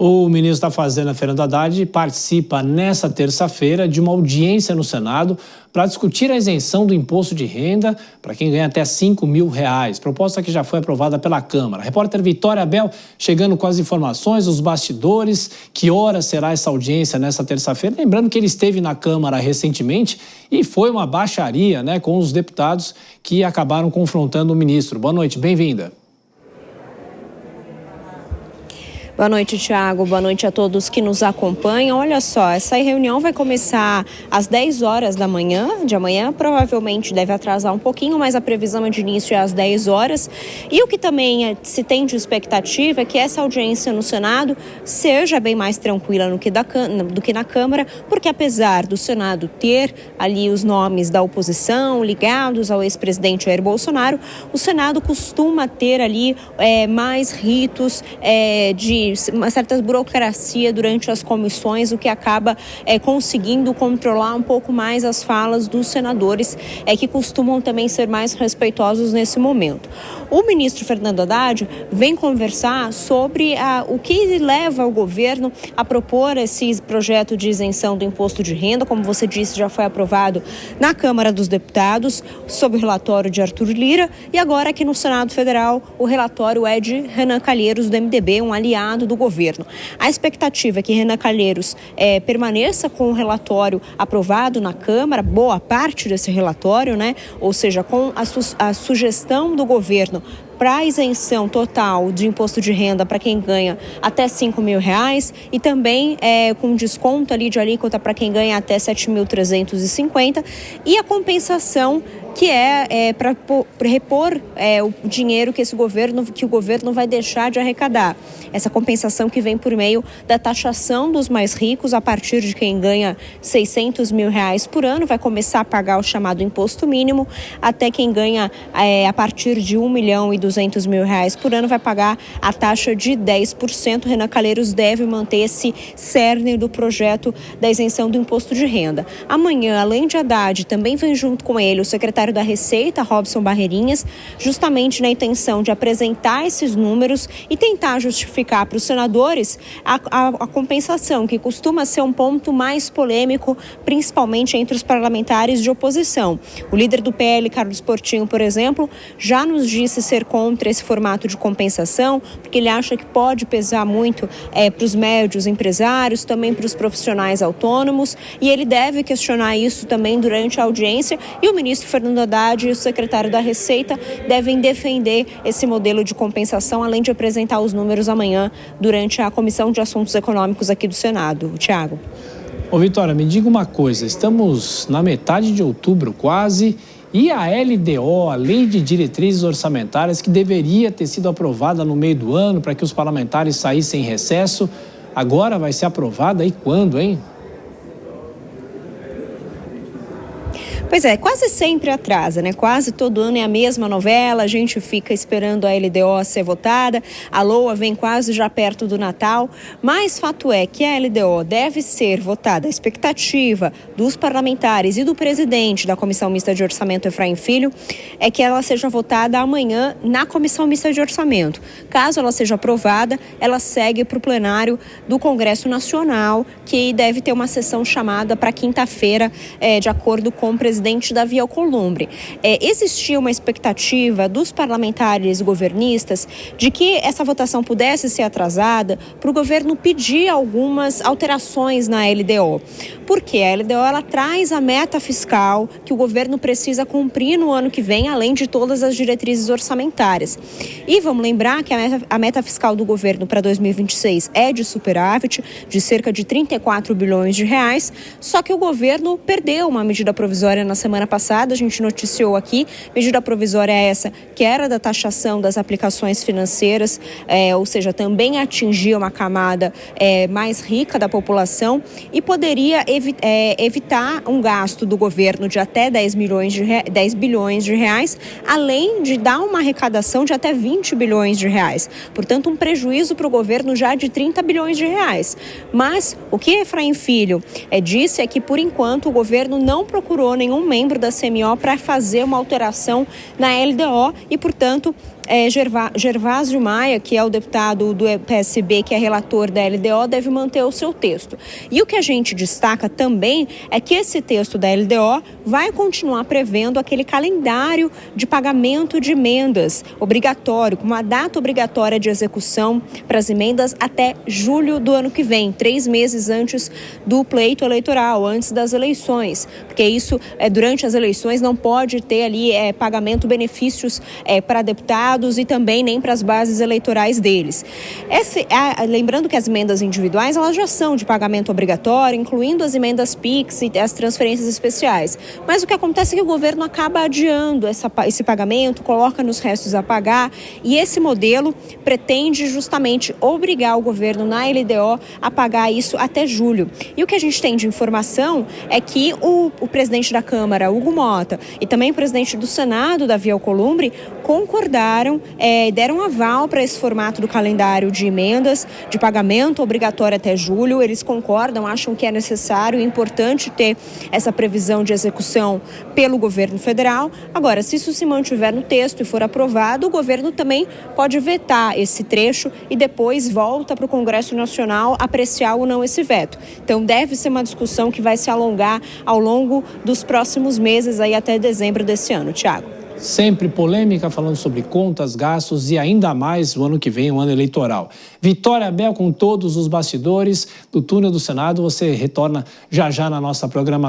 O ministro da Fazenda, Fernando Haddad, participa nesta terça-feira de uma audiência no Senado para discutir a isenção do imposto de renda para quem ganha até R$5.000, proposta que já foi aprovada pela Câmara. A repórter Vitória Abel chegando com as informações, os bastidores, que hora será essa audiência nesta terça-feira. Lembrando que ele esteve na Câmara recentemente e foi uma baixaria, com os deputados que acabaram confrontando o ministro. Boa noite, bem-vinda. Boa noite, Thiago. Boa noite a todos que nos acompanham. Olha só, essa reunião vai começar às 10 horas da manhã. De amanhã, provavelmente deve atrasar um pouquinho, mas a previsão de início é às 10 horas. E o que também se tem de expectativa é que essa audiência no Senado seja bem mais tranquila do que na Câmara, porque apesar do Senado ter ali os nomes da oposição ligados ao ex-presidente Jair Bolsonaro, o Senado costuma ter ali mais ritos de uma certa burocracia durante as comissões, o que acaba conseguindo controlar um pouco mais as falas dos senadores, que costumam também ser mais respeitosos nesse momento. O ministro Fernando Haddad vem conversar sobre o que leva o governo a propor esse projeto de isenção do imposto de renda. Como você disse, já foi aprovado na Câmara dos Deputados, sob o relatório de Arthur Lira, e agora aqui no Senado Federal o relatório é de Renan Calheiros, do MDB, um aliado do governo. A expectativa é que Renan Calheiros permaneça com o relatório aprovado na Câmara, boa parte desse relatório, ou seja, com a sugestão do governo para a isenção total de imposto de renda para quem ganha até R$5.000 e também com desconto ali de alíquota para quem ganha até R$7.350 e a compensação que para repor o dinheiro que o governo vai deixar de arrecadar. Essa compensação que vem por meio da taxação dos mais ricos a partir de quem ganha R$600.000 por ano, vai começar a pagar o chamado imposto mínimo, até quem ganha a partir de R$1.200.000 por ano vai pagar a taxa de 10%. Renan Calheiros deve manter esse cerne do projeto da isenção do imposto de renda. Amanhã, além de Haddad, também vem junto com ele o secretário da Receita, Robson Barreirinhas, justamente na intenção de apresentar esses números e tentar justificar para os senadores a compensação, que costuma ser um ponto mais polêmico, principalmente entre os parlamentares de oposição. O líder do PL, Carlos Portinho, por exemplo, já nos disse ser contra esse formato de compensação, porque ele acha que pode pesar muito para os médios empresários, também para os profissionais autônomos, e ele deve questionar isso também durante a audiência, e o ministro Fernando Haddad e o secretário da Receita devem defender esse modelo de compensação, além de apresentar os números amanhã durante a Comissão de Assuntos Econômicos aqui do Senado. Tiago. Ô Vitória, me diga uma coisa, estamos na metade de outubro quase, e a LDO, a Lei de Diretrizes Orçamentárias, que deveria ter sido aprovada no meio do ano para que os parlamentares saíssem em recesso, agora vai ser aprovada e quando, hein? Pois é, quase sempre atrasa, Quase todo ano é a mesma novela, a gente fica esperando a LDO ser votada, a LOA vem quase já perto do Natal, mas fato é que a LDO deve ser votada. A expectativa dos parlamentares e do presidente da Comissão Mista de Orçamento, Efraim Filho, é que ela seja votada amanhã na Comissão Mista de Orçamento. Caso ela seja aprovada, ela segue para o plenário do Congresso Nacional, que deve ter uma sessão chamada para quinta-feira, de acordo com o presidente Davi Alcolumbre. Existia uma expectativa dos parlamentares governistas de que essa votação pudesse ser atrasada para o governo pedir algumas alterações na LDO. Porque a LDO ela traz a meta fiscal que o governo precisa cumprir no ano que vem, além de todas as diretrizes orçamentárias. E vamos lembrar que a meta fiscal do governo para 2026 é de superávit, de cerca de 34 bilhões de reais, só que o governo perdeu uma medida provisória na semana passada, a gente noticiou aqui, medida provisória essa que era da taxação das aplicações financeiras, ou seja, também atingia uma camada mais rica da população e poderia evitar um gasto do governo de até 10 bilhões de reais, além de dar uma arrecadação de até 20 bilhões de reais. Portanto, um prejuízo para o governo já de 30 bilhões de reais. Mas o que Efraim Filho disse é que, por enquanto, o governo não procurou nenhum membro da CMO para fazer uma alteração na LDO e, portanto, Gervásio Maia, que é o deputado do PSB, que é relator da LDO, deve manter o seu texto. E o que a gente destaca também é que esse texto da LDO vai continuar prevendo aquele calendário de pagamento de emendas obrigatório, com uma data obrigatória de execução para as emendas até julho do ano que vem, 3 meses antes do pleito eleitoral, antes das eleições, porque isso, durante as eleições, não pode ter ali pagamento, benefícios para deputados e também nem para as bases eleitorais deles. Lembrando que as emendas individuais, elas já são de pagamento obrigatório, incluindo as emendas PIX e as transferências especiais. Mas o que acontece é que o governo acaba adiando esse pagamento, coloca nos restos a pagar, e esse modelo pretende justamente obrigar o governo na LDO a pagar isso até julho. E o que a gente tem de informação é que o presidente da Câmara, Hugo Mota, e também o presidente do Senado, Davi Alcolumbre, concordaram, deram aval para esse formato do calendário de emendas, de pagamento obrigatório até julho. Eles concordam, acham que é necessário e importante ter essa previsão de execução pelo governo federal. Agora, se isso se mantiver no texto e for aprovado, o governo também pode vetar esse trecho e depois volta para o Congresso Nacional apreciar ou não esse veto. Então, deve ser uma discussão que vai se alongar ao longo dos próximos meses, aí até dezembro desse ano. Tiago. Sempre polêmica, falando sobre contas, gastos e ainda mais o ano que vem, o ano eleitoral. Vitória Bel com todos os bastidores do túnel do Senado. Você retorna já já na nossa programação.